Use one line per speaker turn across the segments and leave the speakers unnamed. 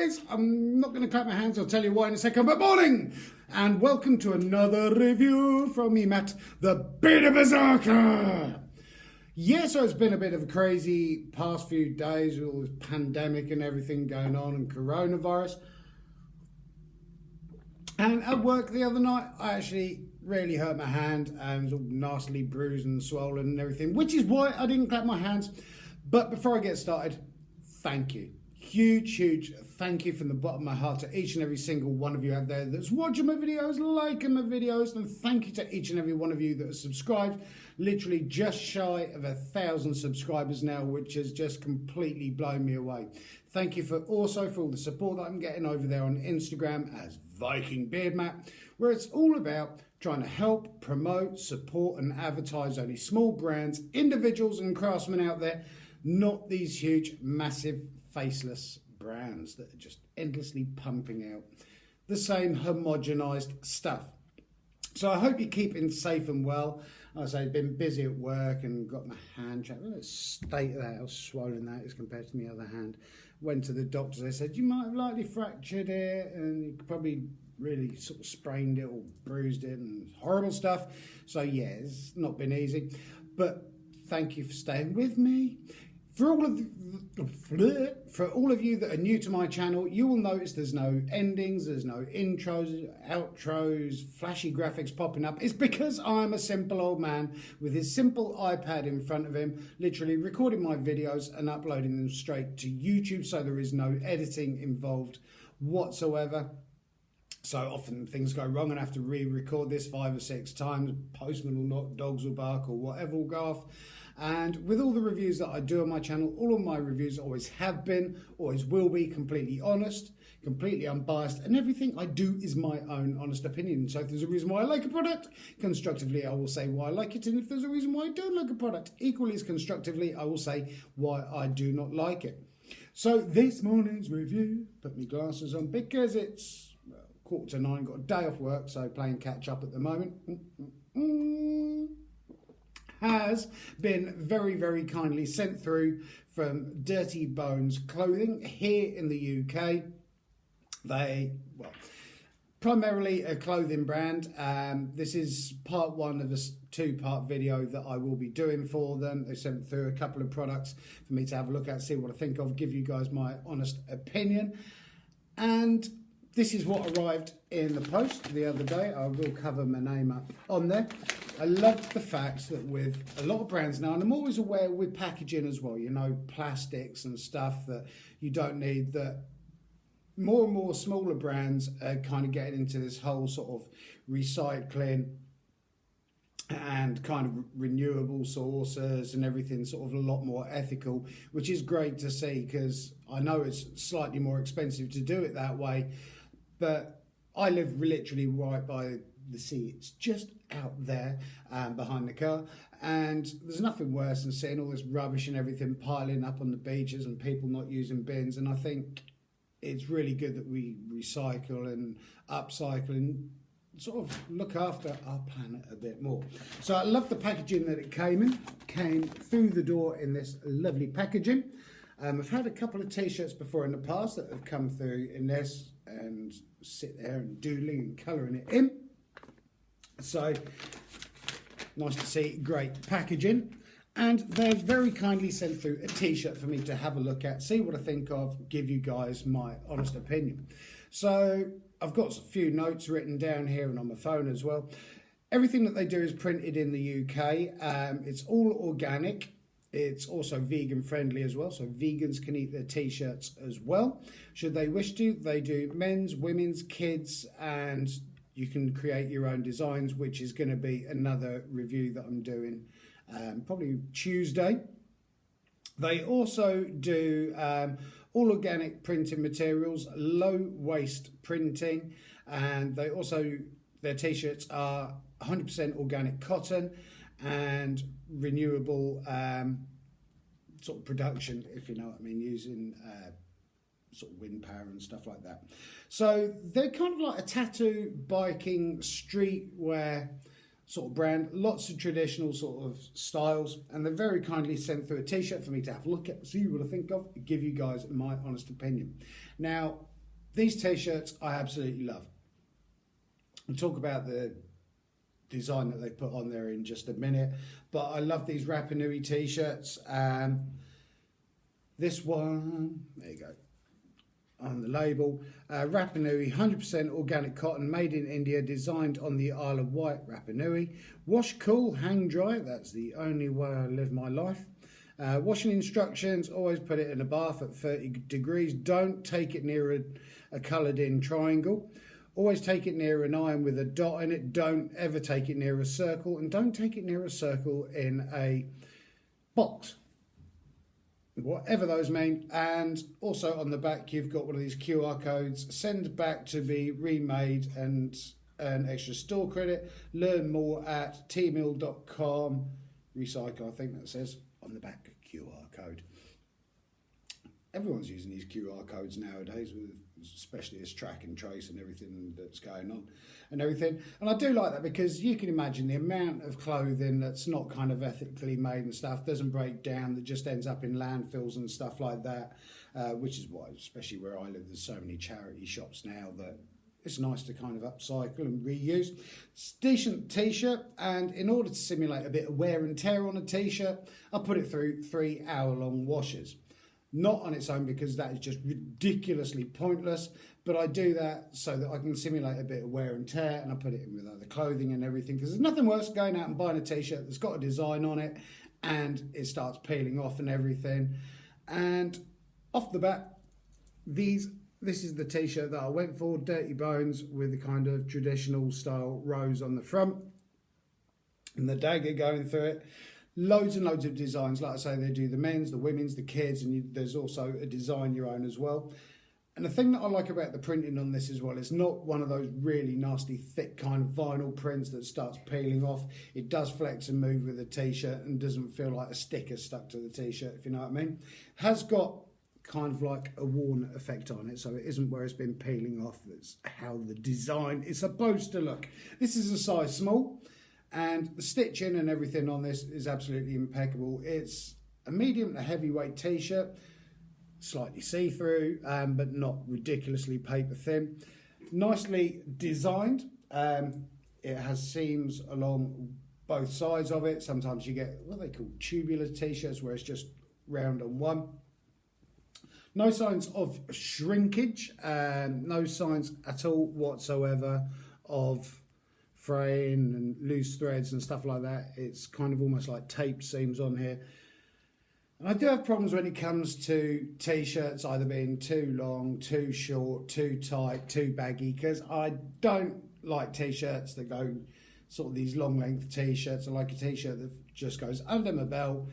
guys, I'm not going to clap my hands, I'll tell you why in a second, but morning! And welcome to another review from me, Matt, the Beta Berserker! Yeah, so it's been a bit of a crazy past few days with all this pandemic and everything going on and coronavirus. And at work the other night, I actually really hurt my hand and was all nastily bruised and swollen and everything, which is why I didn't clap my hands. But before I get started, thank you. Huge thank you from the bottom of my heart to each and every single one of you out there that's watching my videos, liking my videos, and thank you to each and every one of you that has subscribed. Literally just shy of 1,000 subscribers now, which has just completely blown me away. Thank you for all the support that I'm getting over there on Instagram as Viking Beard Matt, where it's all about trying to help, promote, support and advertise only small brands, individuals and craftsmen out there, not these huge, massive, faceless brands that are just endlessly pumping out the same homogenized stuff. So I hope you're keeping safe and well. As I've been busy at work and got my hand checked. The state of that, how swollen that is compared to my other hand. Went to the doctors, they said, you might have likely fractured it and you probably really sort of sprained it or bruised it and horrible stuff. So yeah, it's not been easy. But thank you for staying with me. For all of you that are new to my channel, you will notice there's no endings, there's no intros, outros, flashy graphics popping up. It's because I'm a simple old man with his simple iPad in front of him, literally recording my videos and uploading them straight to YouTube, so there is no editing involved whatsoever. So often things go wrong and I have to re-record this 5 or 6 times. Postman will knock, dogs will bark, or whatever will go off. And with all the reviews that I do on my channel, all of my reviews always have been, always will be, completely honest, completely unbiased, and everything I do is my own honest opinion. So if there's a reason why I like a product, constructively I will say why I like it, and if there's a reason why I don't like a product, equally as constructively I will say why I do not like it. So this morning's review, put my glasses on because it's 8:45, got a day off work, so playing catch up at the moment. Has been very kindly sent through from Dirty Bones Clothing here in the UK. They, well, primarily a clothing brand. This is part one of a 2-part video that I will be doing for them. They sent through a couple of products for me to have a look at, see what I think of, give you guys my honest opinion. And this is what arrived in the post the other day. I will cover my name up on there. I love the fact that with a lot of brands now, and I'm always aware with packaging as well, you know, plastics and stuff that you don't need, that more and more smaller brands are kind of getting into this whole sort of recycling and kind of renewable sources and everything, sort of a lot more ethical, which is great to see, because I know it's slightly more expensive to do it that way, but I live literally right by the sea. It's just out there behind the car, and there's nothing worse than seeing all this rubbish and everything piling up on the beaches and people not using bins. And I think it's really good that we recycle and upcycle and sort of look after our planet a bit more. So I love the packaging that it came through the door in this lovely packaging. I've had a couple of t-shirts before in the past that have come through in this and sit there and doodling and colouring it in. So nice to see, great packaging. And they've very kindly sent through a t-shirt for me to have a look at, see what I think of, give you guys my honest opinion. So I've got a few notes written down here and on my phone as well. Everything that they do is printed in the UK. It's all organic. It's also vegan friendly as well, so vegans can eat their t-shirts as well, should they wish to. They do men's, women's, kids, and you can create your own designs, which is going to be another review that I'm doing probably Tuesday. They also do all organic printing materials, low waste printing, and they also, their t-shirts are 100% organic cotton and renewable sort of production, if you know what I mean, using sort of wind power and stuff like that. So they're kind of like a tattoo, biking, streetwear sort of brand, lots of traditional sort of styles, and they very kindly sent through a t-shirt for me to have a look at, see what I think of, give you guys my honest opinion. Now, These t-shirts I absolutely love. We'll talk about the design that they put on there in just a minute, but I love these Rapa Nui t-shirts. This one, there you go, on the label, Rapa Nui, 100% organic cotton, made in India, designed on the Isle of Wight, Rapa Nui. Wash cool, hang dry, that's the only way I live my life. Washing instructions, always put it in a bath at 30 degrees. Don't take it near a coloured in triangle. Always take it near an iron with a dot in it. Don't ever take it near a circle, and don't take it near a circle in a box, whatever those mean. And also on the back you've got one of these QR codes. Send back to be remade and earn extra store credit. Learn more at tmill.com. Recycle, I think that says on the back, QR code. Everyone's using these QR codes nowadays, with especially this track and trace and everything that's going on and everything. And I do like that, because you can imagine the amount of clothing that's not kind of ethically made and stuff, doesn't break down, that just ends up in landfills and stuff like that, which is why, especially where I live, there's so many charity shops now that it's nice to kind of upcycle and reuse. It's a decent t-shirt, and in order to simulate a bit of wear and tear on a t-shirt, I put it through 3 hour-long washes. Not on its own, because that is just ridiculously pointless, but I do that so that I can simulate a bit of wear and tear, and I put it in with other clothing and everything, because there's nothing worse going out and buying a t-shirt that's got a design on it and it starts peeling off and everything. And off the bat, this is the t-shirt that I went for, Dirty Bones, with the kind of traditional style rose on the front and the dagger going through it. Loads and loads of designs. Like I say, they do the men's, the women's, the kids, and there's also a design your own as well. And the thing that I like about the printing on this as well, it's not one of those really nasty, thick kind of vinyl prints that starts peeling off. It does flex and move with the t-shirt and doesn't feel like a sticker stuck to the t-shirt, if you know what I mean. Has got kind of like a worn effect on it, so it isn't where it's been peeling off. That's how the design is supposed to look. This is a size small, and the stitching and everything on this is absolutely impeccable. It's a medium to heavyweight t-shirt, slightly see-through, but not ridiculously paper thin. Nicely designed. It has seams along both sides of it. Sometimes you get what they call tubular t-shirts, where it's just round on one. No signs of shrinkage, no signs at all whatsoever of fraying and loose threads and stuff like that. It's kind of almost like taped seams on here. And I do have problems when it comes to t-shirts either being too long, too short, too tight, too baggy, because I don't like t-shirts that go sort of these long length t-shirts. I like a t-shirt that just goes under my belt,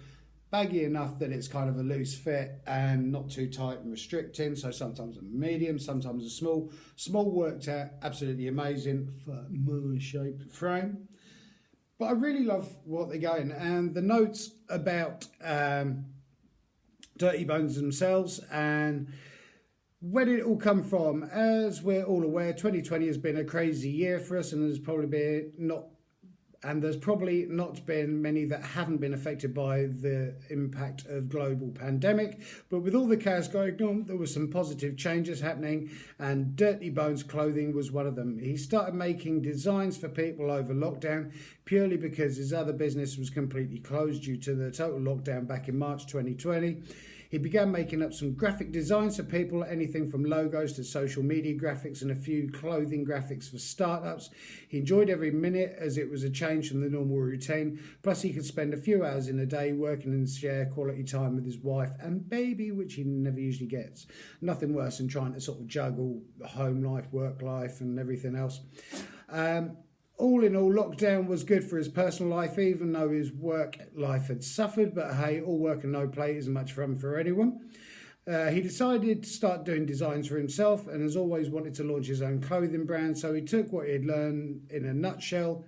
baggy enough that it's kind of a loose fit and not too tight and restricting. So sometimes a medium, sometimes a small. Small worked out absolutely amazing for my shape frame. But I really love what they're going, and the notes about Dirty Bones themselves and where did it all come from. As we're all aware, 2020 has been a crazy year for us, and there's probably not been many that haven't been affected by the impact of global pandemic. But with all the chaos going on, there were some positive changes happening, and Dirty Bones clothing was one of them. He started making designs for people over lockdown, purely because his other business was completely closed due to the total lockdown back in March 2020. He began making up some graphic designs for people, anything from logos to social media graphics and a few clothing graphics for startups. He enjoyed every minute, as it was a change from the normal routine. Plus, he could spend a few hours in a day working and share quality time with his wife and baby, which he never usually gets. Nothing worse than trying to sort of juggle home life, work life and everything else. All in all, lockdown was good for his personal life, even though his work life had suffered. But hey, all work and no play isn't much fun for anyone. He decided to start doing designs for himself, and has always wanted to launch his own clothing brand. So he took what he had learned in a nutshell,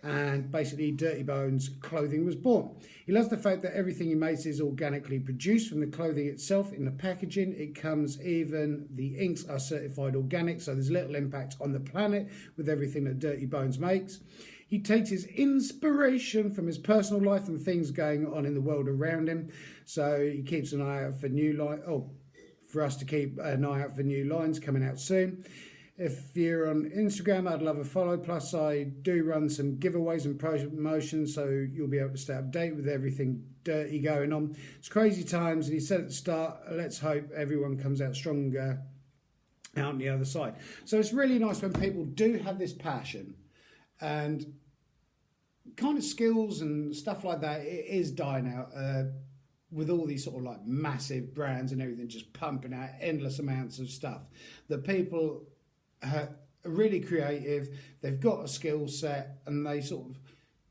and basically Dirty Bones clothing was born. He loves the fact that everything he makes is organically produced, from the clothing itself in the packaging. It comes, even the inks are certified organic, so there's little impact on the planet with everything that Dirty Bones makes. He takes his inspiration from his personal life and things going on in the world around him. So he keeps an eye out for for us to keep an eye out for new lines coming out soon. If you're on Instagram, I'd love a follow. Plus, I do run some giveaways and promotions, so you'll be able to stay updated with everything dirty going on. It's crazy times, and he said at the start, let's hope everyone comes out stronger out on the other side. So it's really nice when people do have this passion and kind of skills and stuff like that. It is dying out with all these sort of like massive brands and everything just pumping out endless amounts of stuff. The people are really creative, they've got a skill set, and they sort of,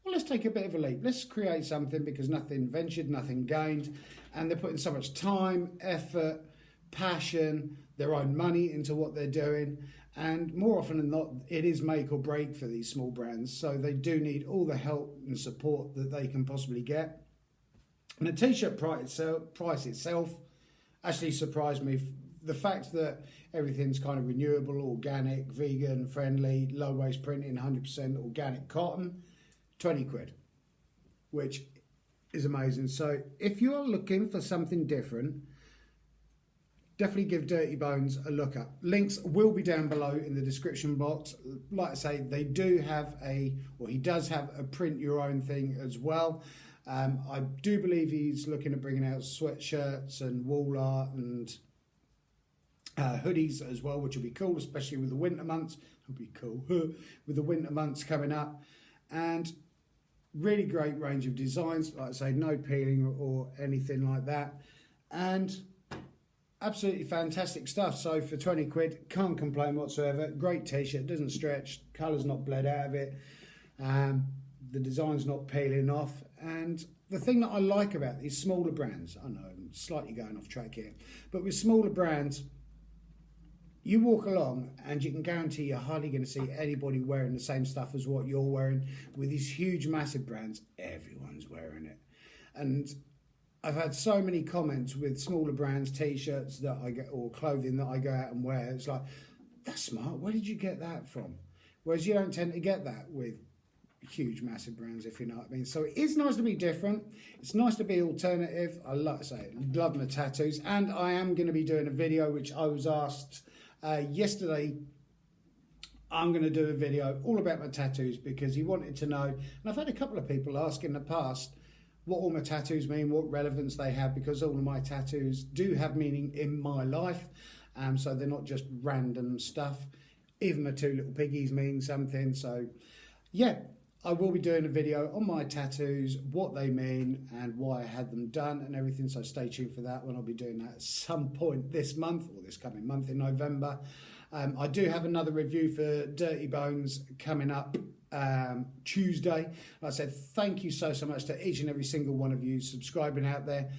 well, let's take a bit of a leap, let's create something, because nothing ventured, nothing gained, and they're putting so much time, effort, passion, their own money into what they're doing, and more often than not, it is make or break for these small brands, so they do need all the help and support that they can possibly get. And the t-shirt price itself actually surprised me. The fact that everything's kind of renewable, organic, vegan friendly, low waste printing, 100% organic cotton, 20 quid, which is amazing. So if you're looking for something different, definitely give Dirty Bones a look up. Links will be down below in the description box. Like I say, they do have he does have a print your own thing as well. I do believe he's looking at bringing out sweatshirts and wall art and hoodies as well, which will be cool, especially with the winter months. It'll be cool with the winter months coming up. And really great range of designs. Like I say, no peeling or anything like that. And absolutely fantastic stuff. So for 20 quid, can't complain whatsoever. Great t-shirt, doesn't stretch, colour's not bled out of it. The design's not peeling off. And the thing that I like about these smaller brands, I know I'm slightly going off track here, but with smaller brands, you walk along and you can guarantee you're hardly going to see anybody wearing the same stuff as what you're wearing. With these huge, massive brands, everyone's wearing it. And I've had so many comments with smaller brands, t-shirts that I get, or clothing that I go out and wear. It's like, that's smart. Where did you get that from? Whereas you don't tend to get that with huge, massive brands, if you know what I mean. So it is nice to be different. It's nice to be alternative. I like to say, love my tattoos. And I am going to be doing a video, which I was asked yesterday. I'm going to do a video all about my tattoos because he wanted to know, and I've had a couple of people ask in the past what all my tattoos mean, what relevance they have, because all of my tattoos do have meaning in my life. So they're not just random stuff. Even my two little piggies mean something. So yeah, I will be doing a video on my tattoos, what they mean and why I had them done and everything. So stay tuned for that one. I'll be doing that at some point this month, or this coming month in November. I do have another review for Dirty Bones coming up Tuesday. Like I said, thank you so much to each and every single one of you subscribing out there.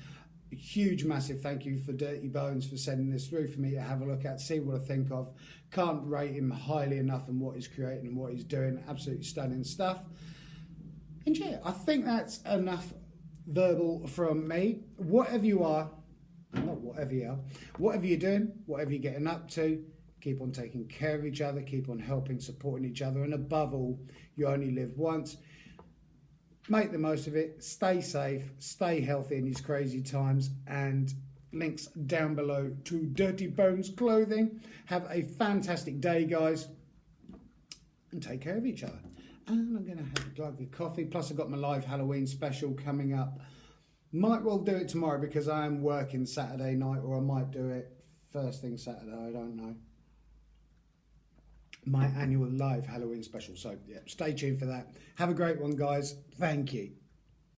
A huge, massive thank you for Dirty Bones for sending this through for me to have a look at, see what I think of. Can't rate him highly enough and what he's creating and what he's doing. Absolutely stunning stuff. And yeah, I think that's enough verbal from me. Whatever you are, not whatever you are, whatever you're doing, whatever you're getting up to, keep on taking care of each other, keep on helping, supporting each other, and above all, you only live once. Make the most of it, stay safe, stay healthy in these crazy times, and links down below to Dirty Bones clothing. Have a fantastic day, guys, and take care of each other. And I'm going to have a glug of coffee, plus I've got my live Halloween special coming up. Might well do it tomorrow because I am working Saturday night, or I might do it first thing Saturday, I don't know. My annual live Halloween special. So yeah, stay tuned for that. Have a great one, guys. Thank you.